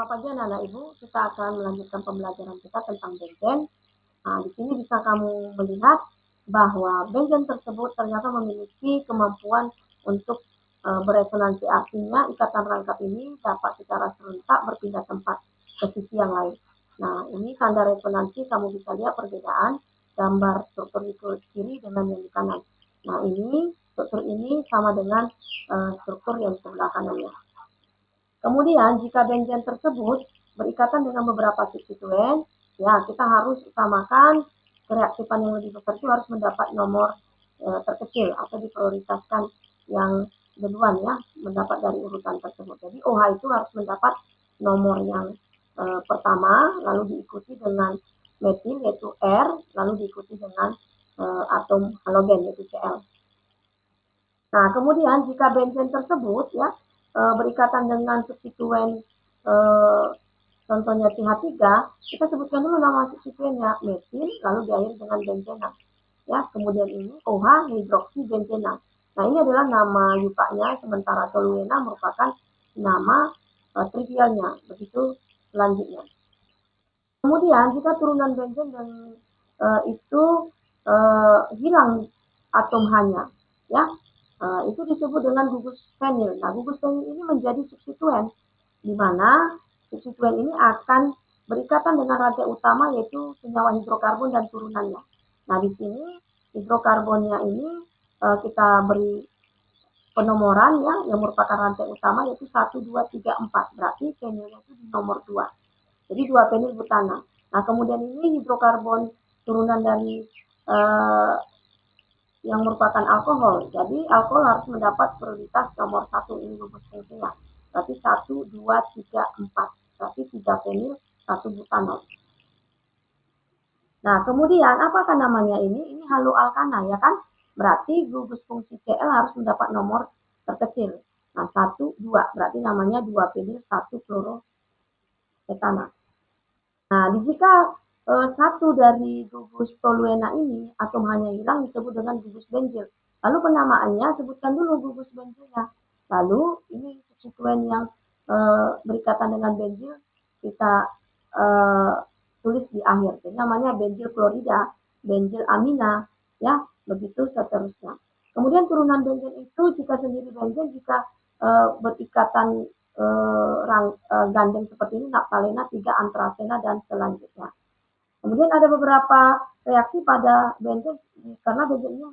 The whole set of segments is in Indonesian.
Selamat pagi anak-anak Ibu, kita akan melanjutkan pembelajaran kita tentang benzen. Nah, di sini bisa kamu melihat bahwa benzen tersebut ternyata memiliki kemampuan untuk beresonansi, artinya ikatan rangkap ini dapat secara serentak berpindah tempat ke sisi yang lain. Nah, ini tanda resonansi, kamu bisa lihat perbedaan gambar struktur di kiri dengan yang di kanan. Nah, ini struktur ini sama dengan struktur yang di sebelah kanannya. Kemudian jika benzen tersebut berikatan dengan beberapa substituen, ya kita harus utamakan kereaktifan yang lebih besar itu harus mendapat nomor terkecil atau diprioritaskan yang duluan ya, mendapat dari urutan tersebut. Jadi OH itu harus mendapat nomor yang pertama, lalu diikuti dengan metil yaitu R, lalu diikuti dengan atom halogen yaitu Cl. Nah, kemudian jika benzen tersebut ya berikatan dengan substituen contohnya CH3, kita sebutkan dulu nama substituennya metil, lalu diakhiri dengan benzena. Ya, kemudian ini OH hidroksi benzena. Nah, ini adalah nama yukanya, sementara toluena merupakan nama trivialnya. Begitu selanjutnya. Kemudian jika turunan benzen dan itu hilang atom H-nya, ya, itu disebut dengan gugus fenil. Nah, gugus fenil ini menjadi substituen, di mana substituen ini akan berikatan dengan rantai utama yaitu senyawa hidrokarbon dan turunannya. Nah, di sini hidrokarbonnya ini kita beri penomoran ya, yang merupakan rantai utama yaitu 1, 2, 3, 4. Berarti fenilnya itu di nomor 2. Jadi 2 fenil butana. Nah, kemudian ini hidrokarbon turunan dari yang merupakan alkohol. Jadi alkohol harus mendapat prioritas nomor 1, ini gugus fungsinya. Berarti 1, 2, 3, 4. Berarti 3 fenil, 1 butanol. Nah, kemudian apakah namanya ini? Ini haloalkana ya kan? Berarti gugus fungsi Cl harus mendapat nomor terkecil. Nah, 1, 2. Berarti namanya 2 fenil, 1 fluoroetana. Nah, jika satu dari gugus toluena ini atom hanya hilang disebut dengan gugus benzil. Lalu penamaannya sebutkan dulu gugus benzilnya. Lalu ini substituen yang berikatan dengan benzil kita tulis di akhir. Jadi namanya benzil klorida, benzil amina, ya begitu seterusnya. Kemudian turunan benzil itu jika sendiri benzil jika berikatan gandeng seperti ini naptalena, 3 antrasena dan selanjutnya. Kemudian ada beberapa reaksi pada benzen karena benzen ini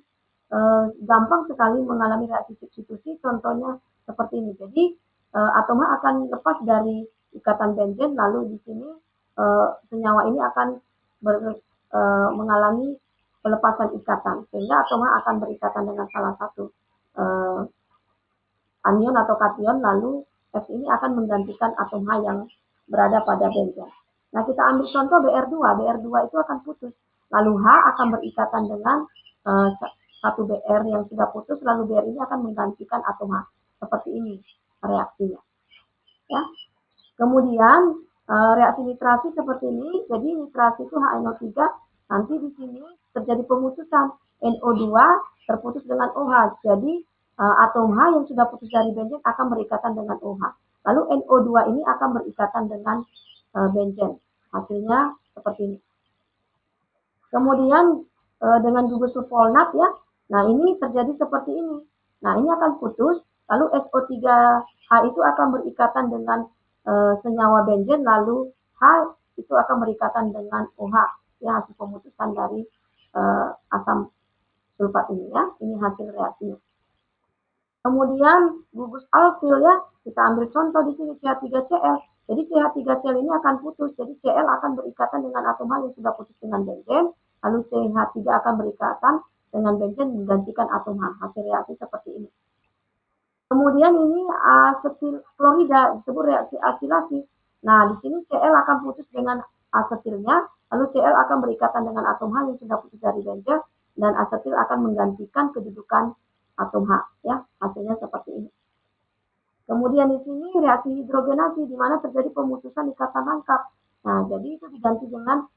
gampang sekali mengalami reaksi substitusi, contohnya seperti ini. Jadi atom H akan lepas dari ikatan benzen, lalu di sini senyawa ini akan mengalami pelepasan ikatan, sehingga atom H akan berikatan dengan salah satu anion atau kation, lalu F ini akan menggantikan atom H yang berada pada benzen. Nah, kita ambil contoh BR2. BR2 itu akan putus. Lalu H akan berikatan dengan satu BR yang sudah putus, lalu BR ini akan menggantikan atom H. Seperti ini reaksinya. Ya. Kemudian reaksi nitrasi seperti ini. Jadi nitrasi itu HNO3. Nanti di sini terjadi pemutusan NO2 terputus dengan OH. Jadi atom H yang sudah putus dari benzen akan berikatan dengan OH. Lalu NO2 ini akan berikatan dengan benzen. Hasilnya seperti ini. Kemudian dengan gugus sulfonat ya. Nah, ini terjadi seperti ini. Nah, ini akan putus, lalu SO3H itu akan berikatan dengan senyawa benzen, lalu H itu akan berikatan dengan OH, ya hasil pemutusan dari asam sulfat ini ya. Ini hasil reaksinya. Kemudian gugus alkil ya, kita ambil contoh di sini CH3Cl. Jadi CH3Cl ini akan putus, jadi Cl akan berikatan dengan atom H yang sudah putus dengan benzen, lalu CH3 akan berikatan dengan benzen menggantikan atom H. Hasil reaksi seperti ini. Kemudian ini asetil klorida disebut reaksi asilasi. Nah, di sini Cl akan putus dengan asetilnya, lalu Cl akan berikatan dengan atom H yang sudah putus dari benzen, dan asetil akan menggantikan kedudukan atom H ya, hasilnya seperti ini. Kemudian di sini reaksi hidrogenasi di mana terjadi pemutusan ikatan rangkap. Nah, jadi itu diganti dengan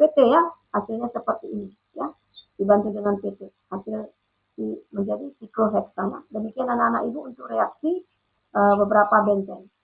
PT ya, hasilnya seperti ini ya. Dibantu dengan PT. Hasil menjadi siklohexana. Demikian anak-anak Ibu untuk reaksi beberapa benzen.